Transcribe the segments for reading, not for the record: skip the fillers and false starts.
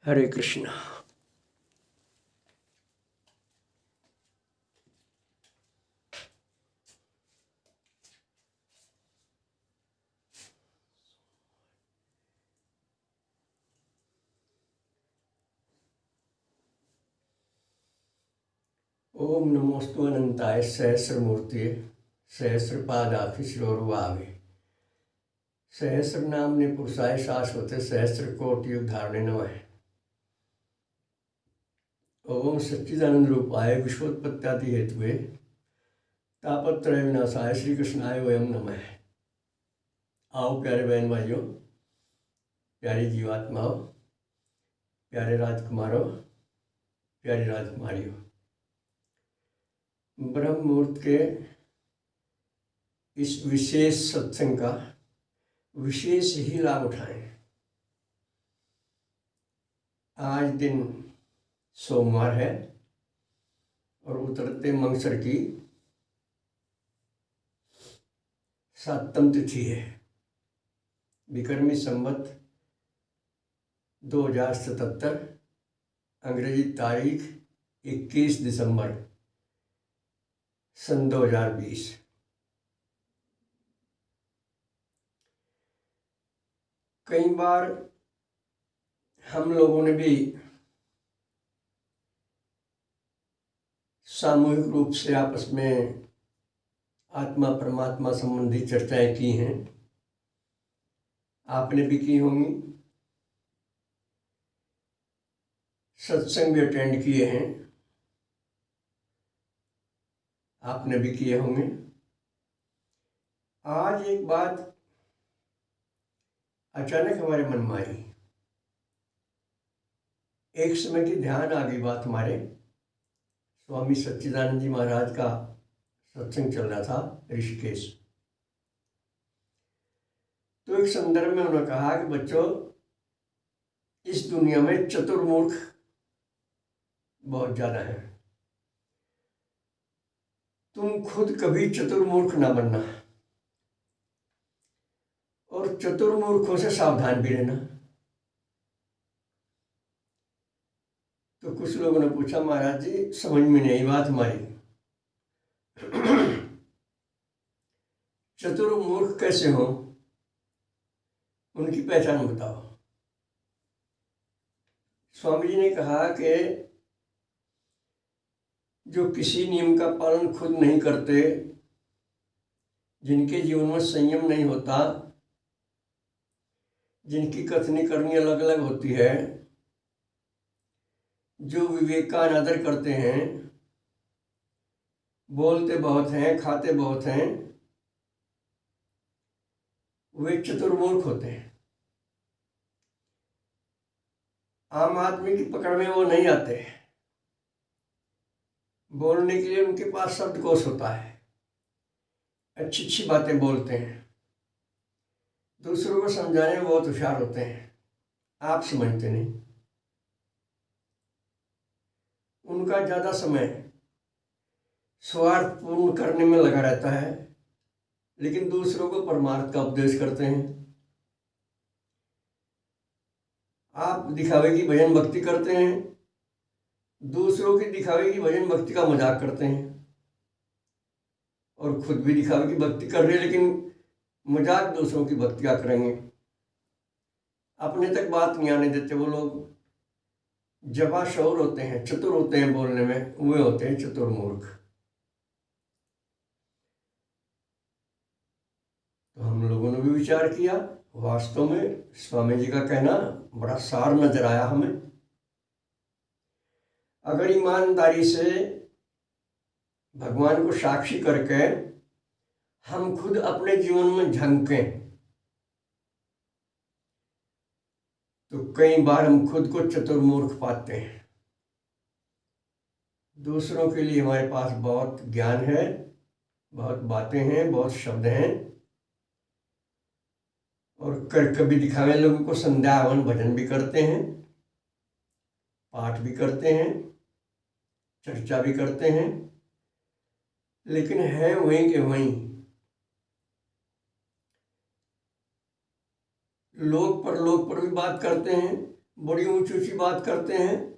हरे कृष्णा। ओम नमोस्तु अनंताय सहस्रमूर्ति सहस्रपादाक्षिशिरोर्भावे सहस्र नामने पुरुषाय शाश्वते सहस्र कोटि युग धारणे नमः। ओम सच्चिदानंद रूपाय विश्वोत्पत्त्यादि हेतुवे तापत्रय विनाशाय श्री कृष्णाय वयम नमः। आओ प्यारे बहन भाइयों, प्यारी जीवात्माओं, प्यारे राजकुमारों, प्यारी राजकुमारियों, ब्रह्म मुहूर्त के इस विशेष सत्संग का विशेष ही लाभ उठाएं। आज दिन सोमवार है और उतरते मंगसर की 7वीं तिथि है। विक्रमी संवत 2077, अंग्रेजी तारीख 21 दिसंबर सन 2020। कई बार हम लोगों ने भी सामूहिक रूप से आपस में आत्मा परमात्मा संबंधी चर्चाएं की हैं। आपने भी की होंगी, सत्संग भी अटेंड किए हैं, आपने भी किए होंगे। आज एक बात अचानक हमारे मन में आई। एक समय की ध्यान आ गई बात। हमारे स्वामी सच्चिदानंद जी महाराज का सत्संग चल रहा था ऋषिकेश। तो एक संदर्भ में उन्होंने कहा कि बच्चों, इस दुनिया में चतुर्मूर्ख बहुत ज्यादा है। तुम खुद कभी चतुर्मूर्ख ना बनना और चतुर्मूर्खों से सावधान भी रहना। तो कुछ लोगों ने पूछा, महाराज जी समझ में नहीं आई बात हमारी। चतुर्मूर्ख कैसे हो, उनकी पहचान बताओ। स्वामी जी ने कहा कि जो किसी नियम का पालन खुद नहीं करते, जिनके जीवन में संयम नहीं होता, जिनकी कथनी करनी अलग अलग होती है, जो विवेक का अनादर करते हैं, बोलते बहुत हैं, खाते बहुत हैं, वे चतुर्मूर्ख होते हैं। आम आदमी की पकड़ में वो नहीं आते। बोलने के लिए उनके पास शब्दकोश होता है, अच्छी अच्छी बातें बोलते हैं, दूसरों को समझाने में बहुत होशियार होते हैं। आप समझते नहीं। उनका ज़्यादा समय स्वार्थ पूर्ण करने में लगा रहता है, लेकिन दूसरों को परमार्थ का उपदेश करते हैं। आप दिखावे की भजन भक्ति करते हैं, दूसरों की दिखावे की भजन भक्ति का मजाक करते हैं, और खुद भी दिखावे की भक्ति कर रहे हैं, लेकिन मजाक दूसरों की भक्ति का करेंगे। अपने तक बात नहीं आने देते वो लोग। जबा शौर होते हैं, चतुर होते हैं बोलने में, वे होते हैं चतुर्मूर्ख। तो हम लोगों ने भी विचार किया। वास्तव में स्वामी जी का कहना बड़ा सार नजर आया हमें। अगर ईमानदारी से भगवान को साक्षी करके हम खुद अपने जीवन में झंकें, तो कई बार हम खुद को चतुर्मूर्ख पाते हैं। दूसरों के लिए हमारे पास बहुत ज्ञान है, बहुत बातें हैं, बहुत शब्द हैं, और कर कभी दिखावे लोगों को संध्या हवन भजन भी करते हैं, पाठ भी करते हैं, चर्चा भी करते हैं, लेकिन है वहीं के वहीं। लोग पर भी बात करते हैं, बड़ी ऊंची ऊंची बात करते हैं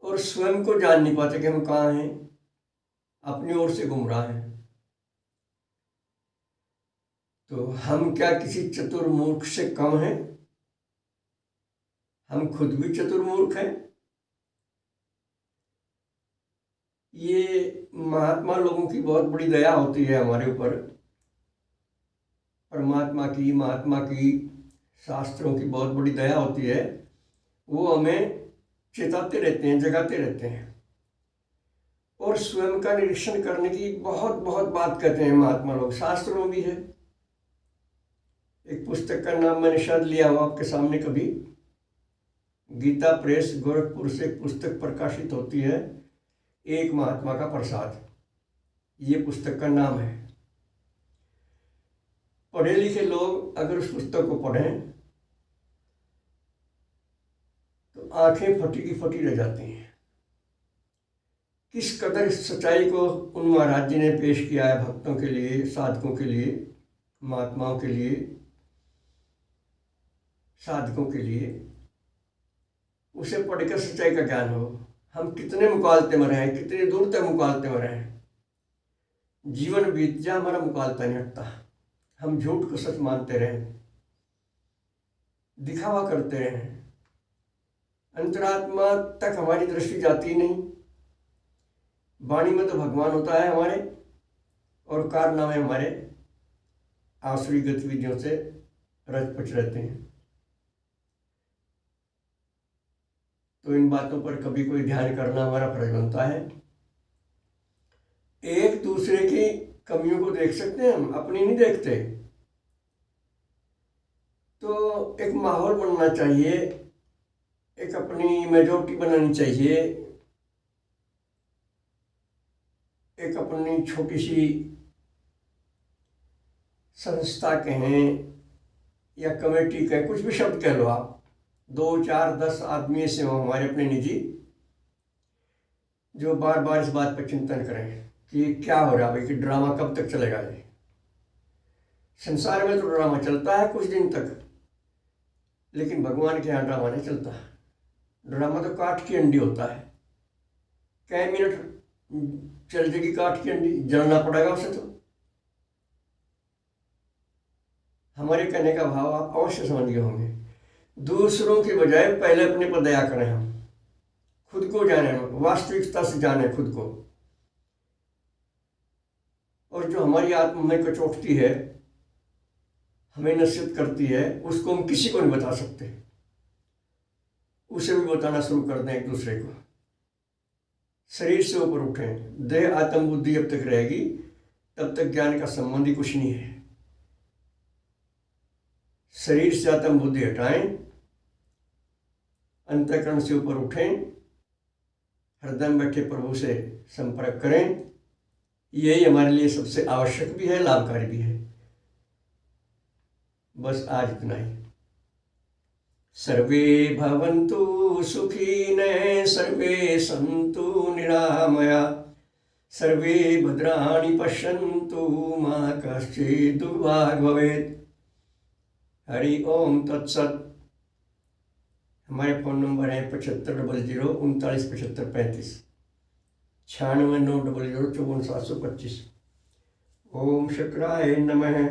और स्वयं को जान नहीं पाते कि हम कहाँ हैं, अपनी ओर से गुमराह हैं। तो हम क्या किसी चतुर मूर्ख से कम हैं? हम खुद भी चतुर मूर्ख हैं। ये महात्मा लोगों की बहुत बड़ी दया होती है हमारे ऊपर, परमात्मा की, महात्मा की, शास्त्रों की बहुत बड़ी दया होती है। वो हमें चेताते रहते हैं, जगाते रहते हैं और स्वयं का निरीक्षण करने की बहुत बहुत बात कहते हैं महात्मा लोग। शास्त्रों में भी है। एक पुस्तक का नाम मैंने शायद लिया हुआ आपके सामने कभी, गीता प्रेस गोरखपुर से एक पुस्तक प्रकाशित होती है, एक महात्मा का प्रसाद, ये पुस्तक का नाम है। पढ़े लिखे लोग अगर उस पुस्तक को पढ़ें तो आंखें फटी की फटी रह जाती हैं। किस कदर सच्चाई को उन महाराज जी ने पेश किया है भक्तों के लिए, साधकों के लिए, महात्माओं के लिए, साधकों के लिए। उसे पढ़कर सच्चाई का ज्ञान हो। हम कितने मुकालते में रहे, कितनी दूर तक मुकालते में रहे, जीवन बीत जा हमारा मुकालता नहीं हटता। हम झूठ को सच मानते रहे, दिखावा करते रहे, अंतरात्मा तक हमारी दृष्टि जाती नहीं। वाणी में तो भगवान होता है हमारे और कारनामे हमारे आसुरी गतिविधियों से रच-पच रहते हैं। तो इन बातों पर कभी कोई ध्यान करना हमारा फर्ज बनता है। एक दूसरे की कमियों को देख सकते हैं, हम अपनी नहीं देखते। तो एक माहौल बनना चाहिए, एक अपनी मेजॉरिटी बनानी चाहिए, एक अपनी छोटी सी संस्था कहें या कमेटी कहें, कुछ भी शब्द कह लो आप, 2, 4, 10 आदमी ऐसे हो हमारे अपने निजी, जो बार बार इस बात पर चिंतन करें कि क्या हो रहा है भाई, कि ड्रामा कब तक चलेगा। ये संसार में तो ड्रामा चलता है कुछ दिन तक, लेकिन भगवान के यहाँ ड्रामा नहीं चलता। ड्रामा तो काठ की अंडी होता है, कई मिनट चल जाएगी काठ की अंडी, जलना पड़ेगा उसे। तो हमारे कहने का भाव आप अवश्य समझ गए होंगे। दूसरों की बजाय पहले अपने पर दया करें, हम खुद को जाने, वास्तविकता से जाने खुद को। और जो हमारी आत्मा में कचोटती है, हमें नसीहत करती है, उसको हम किसी को नहीं बता सकते। उसे भी बताना शुरू कर दें एक दूसरे को। शरीर से ऊपर उठें, देह आत्म बुद्धि जब तक रहेगी तब तक ज्ञान का संबंध ही कुछ नहीं है। शरीर से आत्म बुद्धि हटाएं, अंतःकरण से ऊपर उठें, हृदय में बैठे प्रभु से संपर्क करें। यही हमारे लिए सबसे आवश्यक भी है, लाभकारी भी है। बस आज इतना ही। सर्वे भवन्तु सुखिनः, सर्वे सन्तु निरामया, सर्वे भद्राणि पश्यन्तु, मा कश्चित् दुर्भाग् भवेत्। हरि ओम तत्सत। हमारे फ़ोन नंबर है 7500 39 75 35, 96 900 54 725। ओम शंकराय नमः।